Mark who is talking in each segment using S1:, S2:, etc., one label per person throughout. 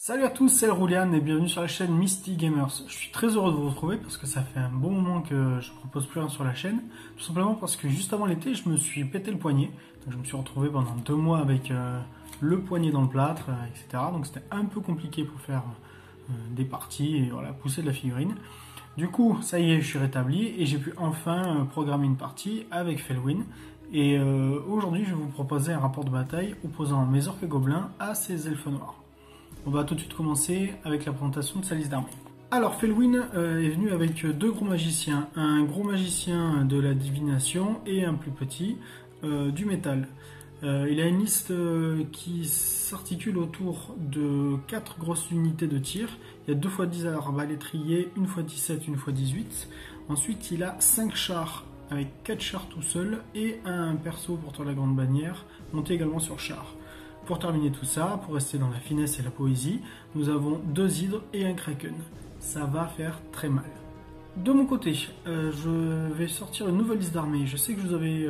S1: Salut à tous, c'est Roulian et bienvenue sur la chaîne Misty Gamers. Je suis très heureux de vous retrouver parce que ça fait un bon moment que je propose plus rien sur la chaîne. Tout simplement parce que juste avant l'été, je me suis pété le poignet. Donc je me suis retrouvé pendant 2 mois avec le poignet dans le plâtre, etc. Donc c'était un peu compliqué pour faire des parties et voilà, pousser de la figurine. Du coup, ça y est, je suis rétabli et j'ai pu enfin programmer une partie avec Felwin. Et aujourd'hui, je vais vous proposer un rapport de bataille opposant mes orques et gobelins à ces elfes noirs. On va tout de suite commencer avec la présentation de sa liste d'armées. Alors Felwin est venu avec 2 gros magiciens, un gros magicien de la divination et un plus petit du métal. Il a une liste qui s'articule autour de 4 grosses unités de tir. Il y a 2x10 arbalétriers, 1x17, 1x18. Ensuite il a 5 chars avec 4 chars tout seul et un perso portant la grande bannière monté également sur char. Pour terminer tout ça, pour rester dans la finesse et la poésie, nous avons 2 hydres et un kraken. Ça va faire très mal. De mon côté, je vais sortir une nouvelle liste d'armées. Je sais que je vous avais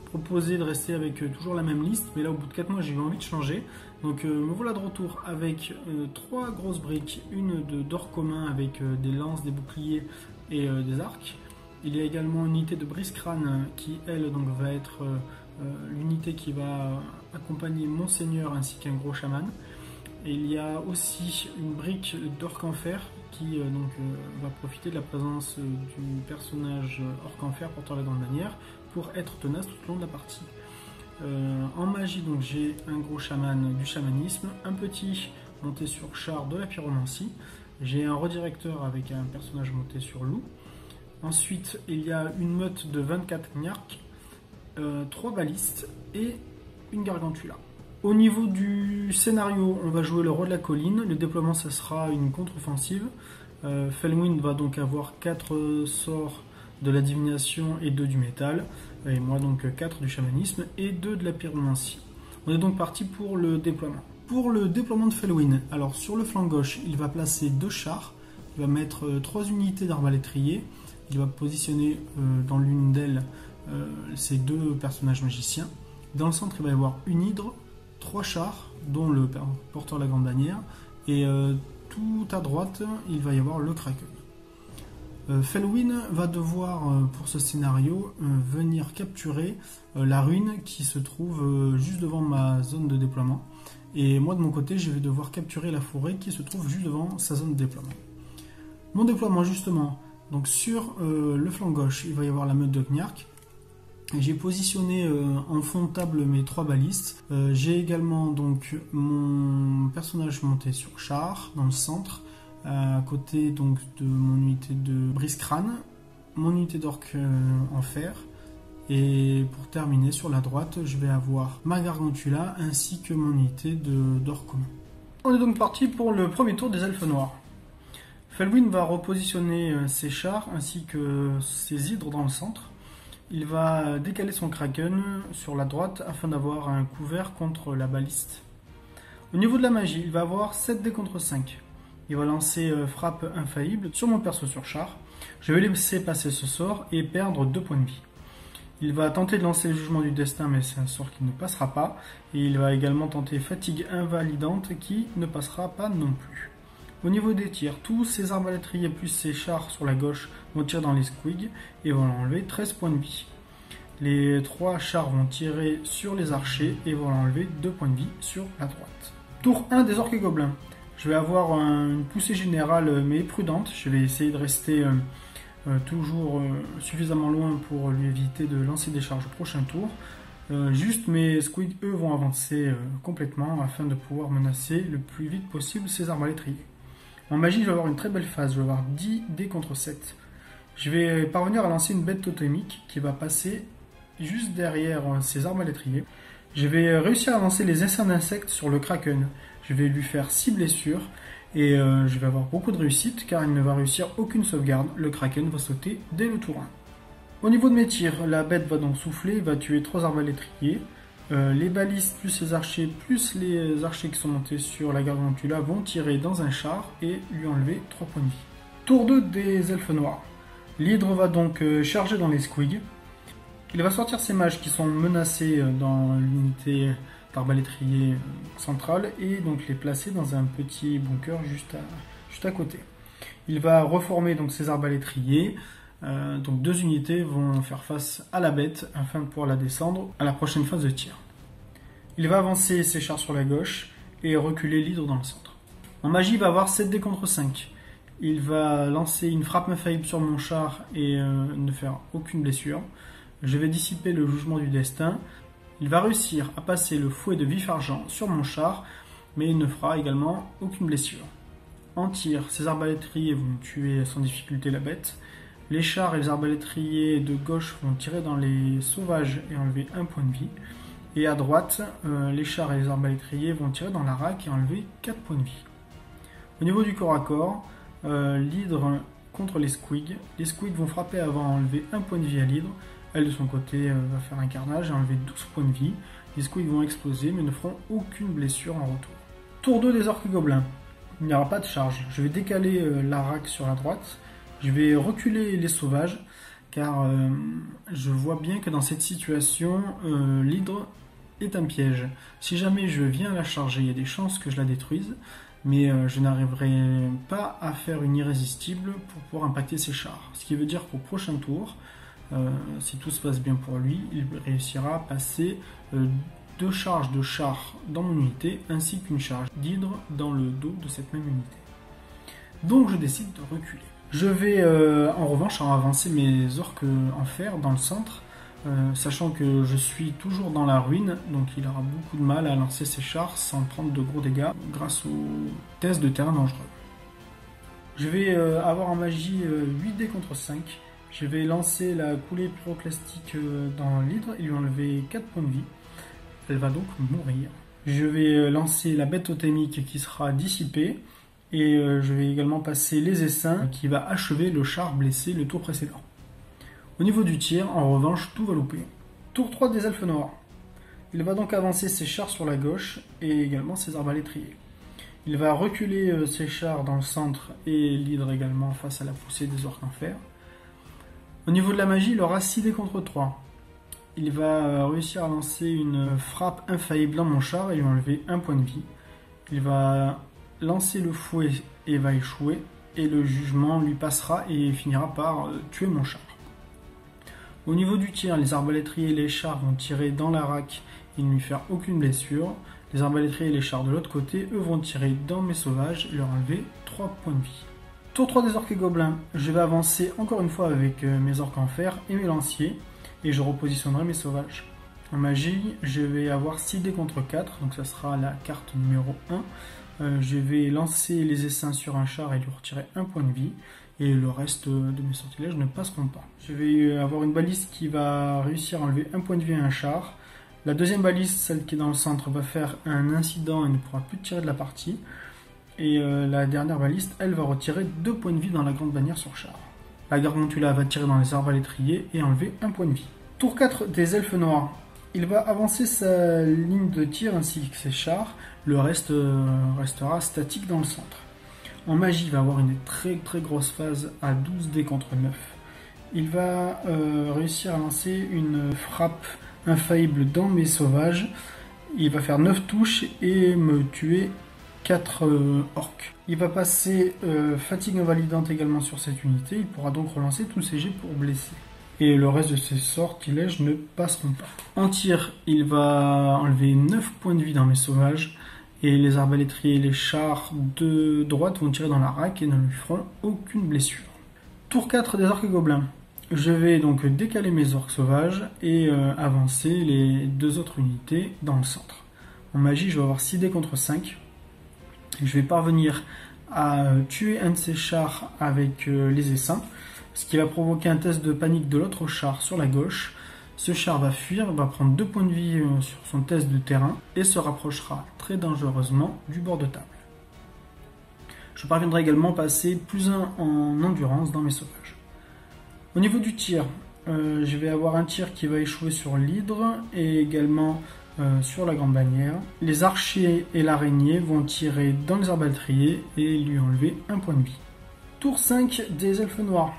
S1: proposé de rester avec toujours la même liste, mais là au bout de 4 mois j'ai eu envie de changer. Donc me voilà de retour avec 3 grosses briques, une d'or commun avec des lances, des boucliers et des arcs. Il y a également une unité de brise-crâne qui elle donc va être l'unité qui va accompagner Monseigneur ainsi qu'un gros chaman. Et il y a aussi une brique d'orc en fer qui va profiter de la présence du personnage orc en fer portant la grande bannière pour être tenace tout au long de la partie. En magie, donc j'ai un gros chaman du chamanisme, un petit monté sur char de la pyromancie, j'ai un redirecteur avec un personnage monté sur loup. Ensuite, il y a une meute de 24 gnarks, 3 balistes et une gargantula. Au niveau du scénario, on va jouer le roi de la colline. Le déploiement, ça sera une contre-offensive. Felwin va donc avoir 4 sorts de la divination et 2 du métal. Et moi donc 4 du chamanisme et 2 de la pyromancie. On est donc parti pour le déploiement. Pour le déploiement de Felwin, alors sur le flanc gauche, il va placer 2 chars. Il va mettre 3 unités d'arbalétriers. Il va positionner dans l'une d'elles ces 2 personnages magiciens. Dans le centre, il va y avoir une hydre, 3 chars, dont le porteur de la grande bannière, et tout à droite, il va y avoir le kraken. Felwin va devoir, pour ce scénario, venir capturer la ruine qui se trouve juste devant ma zone de déploiement. Et moi, de mon côté, je vais devoir capturer la forêt qui se trouve juste devant sa zone de déploiement. Mon déploiement, justement, donc sur le flanc gauche, il va y avoir la meute de Gnark. J'ai positionné en fond de table mes 3 balistes. J'ai également donc mon personnage monté sur char dans le centre, à côté donc de mon unité de brise-crâne, mon unité d'orc en fer. Et pour terminer sur la droite, je vais avoir ma gargantula ainsi que mon unité d'orc commun. On est donc parti pour le premier tour des elfes noirs. Felwin va repositionner ses chars ainsi que ses hydres dans le centre. Il va décaler son kraken sur la droite afin d'avoir un couvert contre la baliste. Au niveau de la magie, il va avoir 7 dés contre 5. Il va lancer frappe infaillible sur mon perso sur char. Je vais laisser passer ce sort et perdre 2 points de vie. Il va tenter de lancer le jugement du destin, mais c'est un sort qui ne passera pas. Et il va également tenter fatigue invalidante qui ne passera pas non plus. Au niveau des tirs, tous ces arbalétriers plus ces chars sur la gauche vont tirer dans les squigs et vont enlever 13 points de vie. Les 3 chars vont tirer sur les archers et vont enlever 2 points de vie sur la droite. Tour 1 des orques et gobelins. Je vais avoir une poussée générale mais prudente. Je vais essayer de rester toujours suffisamment loin pour lui éviter de lancer des charges au prochain tour. Juste mes squigs, eux, vont avancer complètement afin de pouvoir menacer le plus vite possible ces arbalétriers. En magie, je vais avoir une très belle phase, je vais avoir 10 dés contre 7. Je vais parvenir à lancer une bête totémique qui va passer juste derrière ces arbalétriers. Je vais réussir à lancer les essaims d'insectes sur le kraken. Je vais lui faire 6 blessures et je vais avoir beaucoup de réussite car il ne va réussir aucune sauvegarde. Le kraken va sauter dès le tour 1. Au niveau de mes tirs, la bête va donc souffler, va tuer 3 arbalétriers. Les balistes plus les archers qui sont montés sur la gargantula vont tirer dans un char et lui enlever 3 points de vie. Tour 2 des elfes noirs. L'hydre va donc charger dans les squigs. Il va sortir ses mages qui sont menacés dans l'unité d'arbalétrier central et donc les placer dans un petit bunker juste à côté. Il va reformer donc ses arbalétriers. Donc 2 unités vont faire face à la bête afin de pouvoir la descendre à la prochaine phase de tir. Il va avancer ses chars sur la gauche et reculer l'hydre dans le centre. En magie, il va avoir 7 dés contre 5. Il va lancer une frappe infaillible sur mon char et ne faire aucune blessure. Je vais dissiper le jugement du destin. Il va réussir à passer le fouet de vif argent sur mon char, mais il ne fera également aucune blessure. En tir, ses arbalétriers vont tuer sans difficulté la bête. Les chars et les arbalétriers de gauche vont tirer dans les sauvages et enlever 1 point de vie. Et à droite, les chars et les arbalétriers vont tirer dans la raque et enlever 4 points de vie. Au niveau du corps à corps, l'hydre contre les squigs. Les squigs vont frapper avant à enlever 1 point de vie à l'hydre. Elle de son côté va faire un carnage et enlever 12 points de vie. Les squigs vont exploser mais ne feront aucune blessure en retour. Tour 2 des orques gobelins. Il n'y aura pas de charge. Je vais décaler la raque sur la droite. Je vais reculer les sauvages car je vois bien que dans cette situation, l'hydre est un piège. Si jamais je viens la charger, il y a des chances que je la détruise, mais je n'arriverai pas à faire une irrésistible pour pouvoir impacter ses chars. Ce qui veut dire qu'au prochain tour, si tout se passe bien pour lui, il réussira à passer 2 charges de chars dans mon unité, ainsi qu'une charge d'hydre dans le dos de cette même unité. Donc je décide de reculer. Je vais en revanche avancer mes orques en fer dans le centre, sachant que je suis toujours dans la ruine, donc il aura beaucoup de mal à lancer ses chars sans prendre de gros dégâts grâce aux tests de terrain dangereux. Je vais avoir en magie 8 dés contre 5. Je vais lancer la coulée pyroclastique dans l'hydre et lui enlever 4 points de vie. Elle va donc mourir. Je vais lancer la bête totémique qui sera dissipée. Et je vais également passer les essaims qui va achever le char blessé le tour précédent. Au niveau du tir, en revanche, tout va louper. Tour 3 des elfes noirs. Il va donc avancer ses chars sur la gauche et également ses arbalétriers. Il va reculer ses chars dans le centre et l'hydre également face à la poussée des orques en fer. Au niveau de la magie, il aura 6 dés contre 3. Il va réussir à lancer une frappe infaillible dans mon char et lui enlever 1 point de vie. Il va lancer le fouet et va échouer, et le jugement lui passera et finira par tuer mon char. Au niveau du tir, les arbalétriers et les chars vont tirer dans la raque et ne lui faire aucune blessure. Les arbalétriers et les chars de l'autre côté, eux, vont tirer dans mes sauvages et leur enlever 3 points de vie. Tour 3 des orques et gobelins. Je vais avancer encore une fois avec mes orques en fer et mes lanciers, et je repositionnerai mes sauvages. En magie, je vais avoir 6 dés contre 4, donc ça sera la carte numéro 1. Je vais lancer les essaims sur un char et lui retirer 1 point de vie. Et le reste de mes sortilèges ne passeront pas. Je vais avoir une balise qui va réussir à enlever 1 point de vie à un char. La deuxième balise, celle qui est dans le centre, va faire un incident et ne pourra plus tirer de la partie. Et la dernière baliste, elle va retirer 2 points de vie dans la grande bannière sur char. La gargantula va tirer dans les arbalétriers et enlever 1 point de vie. Tour 4 des elfes noirs. Il va avancer sa ligne de tir ainsi que ses chars. Le reste restera statique dans le centre. En magie, il va avoir une très grosse phase à 12 dés contre 9. Il va réussir à lancer une frappe infaillible dans mes sauvages. Il va faire 9 touches et me tuer 4 orques. Il va passer fatigue invalidante également sur cette unité. Il pourra donc relancer tous ses jets pour blesser. Et le reste de ses sortilèges ne passeront pas. En tir, il va enlever 9 points de vie dans mes sauvages. Et les arbalétriers et les chars de droite vont tirer dans la raque et ne lui feront aucune blessure. Tour 4 des orques gobelins. Je vais donc décaler mes orques sauvages et avancer les 2 autres unités dans le centre. En magie, je vais avoir 6 dés contre 5. Je vais parvenir à tuer un de ces chars avec les essaims, ce qui va provoquer un test de panique de l'autre char sur la gauche. Ce char va fuir, va prendre 2 points de vie sur son test de terrain et se rapprochera très dangereusement du bord de table. Je parviendrai également à passer +1 en endurance dans mes sauvages. Au niveau du tir, je vais avoir un tir qui va échouer sur l'hydre et également sur la grande bannière. Les archers et l'araignée vont tirer dans les arbalétriers et lui enlever 1 point de vie. Tour 5 des elfes noirs.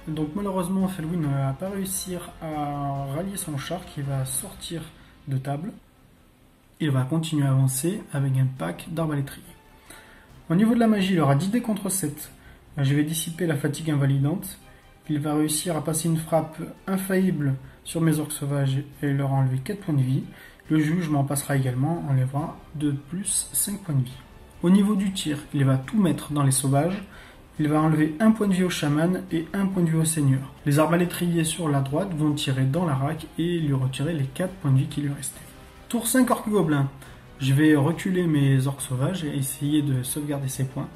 S1: Donc malheureusement, Felwin ne va pas réussir à rallier son char qui va sortir de table. il va continuer à avancer avec un pack d'arbalétriers. Au niveau de la magie, il aura 10 dés contre 7. Je vais dissiper la fatigue invalidante. Il va réussir à passer une frappe infaillible sur mes orques sauvages et leur enlever 4 points de vie. Le juge m'en passera également, enlèvera de plus 5 points de vie. Au niveau du tir, il va tout mettre dans les sauvages. Il va enlever 1 point de vie au chaman et 1 point de vie au seigneur. Les arbalétriers sur la droite vont tirer dans la raque et lui retirer les 4 points de vie qui lui restaient. Tour 5 orques gobelins. Je vais reculer mes orques sauvages et essayer de sauvegarder ces points.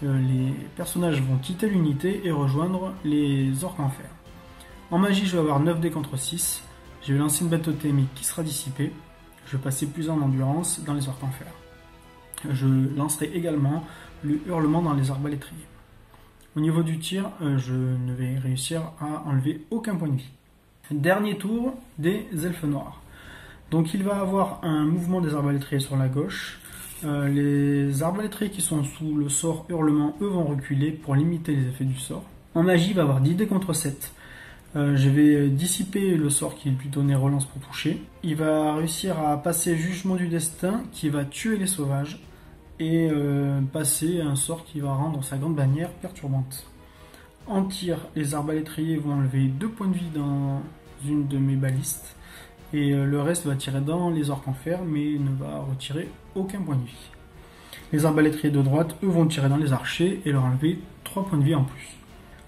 S1: Les personnages vont quitter l'unité et rejoindre les orques en fer. En magie, je vais avoir 9 dés contre 6. Je vais lancer une bête totémique qui sera dissipée. Je vais passer plus en endurance dans les orques en fer. Je lancerai également le hurlement dans les arbalétriers. Au niveau du tir, je ne vais réussir à enlever aucun point de vie. Dernier tour des elfes noirs. Donc il va avoir un mouvement des arbalétriers sur la gauche. Les arbalétriers qui sont sous le sort hurlement, eux, vont reculer pour limiter les effets du sort. En magie, il va avoir 10 dés contre 7. Je vais dissiper le sort qui lui donnait relance pour toucher. Il va réussir à passer jugement du destin qui va tuer les sauvages et passer un sort qui va rendre sa grande bannière perturbante. En tir, les arbalétriers vont enlever 2 points de vie dans une de mes balistes et le reste va tirer dans les orques en fer mais ne va retirer aucun point de vie. Les arbalétriers de droite, eux, vont tirer dans les archers et leur enlever 3 points de vie en plus.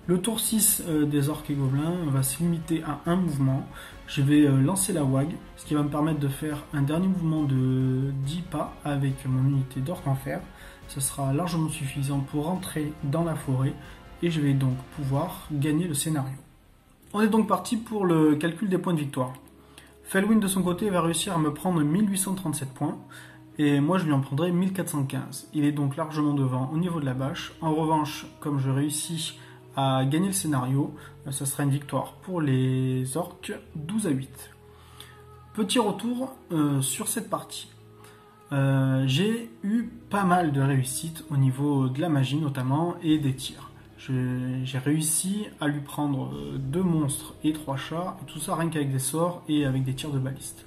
S1: Le tour 6 des orques et gobelins va se limiter à un mouvement. Je vais lancer la WAG, ce qui va me permettre de faire un dernier mouvement de 10 pas avec mon unité d'orques en fer. Ce sera largement suffisant pour rentrer dans la forêt et je vais donc pouvoir gagner le scénario. On est donc parti pour le calcul des points de victoire. Felwyn de son côté va réussir à me prendre 1837 points et moi je lui en prendrai 1415. Il est donc largement devant au niveau de la bâche. En revanche, comme je réussis à gagner le scénario, ce sera une victoire pour les orques 12 à 8. Petit retour sur cette partie. J'ai eu pas mal de réussites au niveau de la magie notamment et des tirs. J'ai réussi à lui prendre 2 monstres et 3 chats, et tout ça rien qu'avec des sorts et avec des tirs de baliste.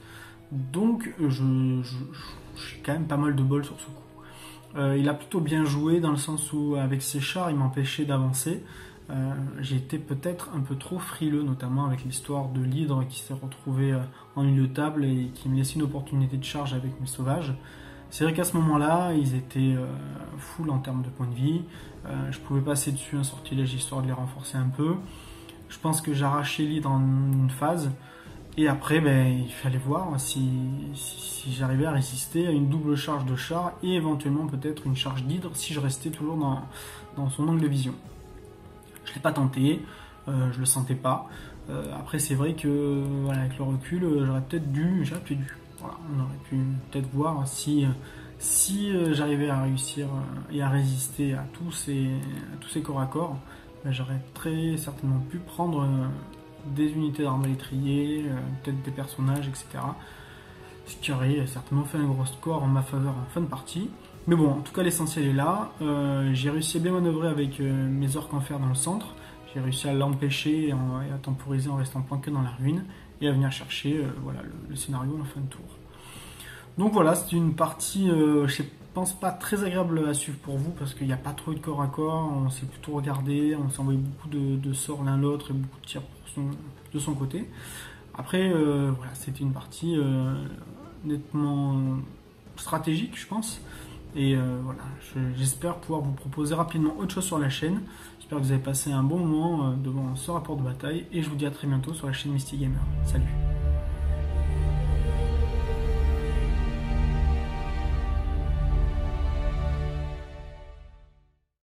S1: Donc j'ai quand même pas mal de bol sur ce coup. Il a plutôt bien joué dans le sens où avec ses chars il m'empêchait d'avancer. J'ai été peut-être un peu trop frileux, notamment avec l'histoire de l'hydre qui s'est retrouvé en milieu de table et qui me laissait une opportunité de charge avec mes sauvages. C'est vrai qu'à ce moment-là, ils étaient full en termes de points de vie. Je pouvais passer dessus un sortilège histoire de les renforcer un peu. Je pense que j'arrachais l'hydre en une phase. Et après, il fallait voir si j'arrivais à résister à une double charge de char et éventuellement peut-être une charge d'hydre si je restais toujours dans son angle de vision. Je ne l'ai pas tenté, je le sentais pas. Après, c'est vrai que voilà, avec le recul, j'aurais peut-être dû. Voilà, on aurait pu peut-être voir si j'arrivais à réussir et à résister à tous ces corps à corps. J'aurais très certainement pu prendre des unités d'arbalétriers, peut-être des personnages, etc. Ce qui aurait certainement fait un gros score en ma faveur en fin de partie. Mais bon, en tout cas l'essentiel est là. J'ai réussi à bien manœuvrer avec mes orques en fer dans le centre. J'ai réussi à l'empêcher et à temporiser en restant planqué dans la ruine et à venir chercher voilà, le scénario en fin de tour. Donc voilà, c'est une partie, je pense pas très agréable à suivre pour vous parce qu'il n'y a pas trop eu de corps à corps, on s'est plutôt regardé, on s'est envoyé beaucoup de sorts l'un l'autre et beaucoup de tirs de son côté. Après, voilà, c'était une partie nettement stratégique, je pense. Et voilà, j'espère pouvoir vous proposer rapidement autre chose sur la chaîne. J'espère que vous avez passé un bon moment devant ce rapport de bataille. Et je vous dis à très bientôt sur la chaîne Misty Gamer. Salut!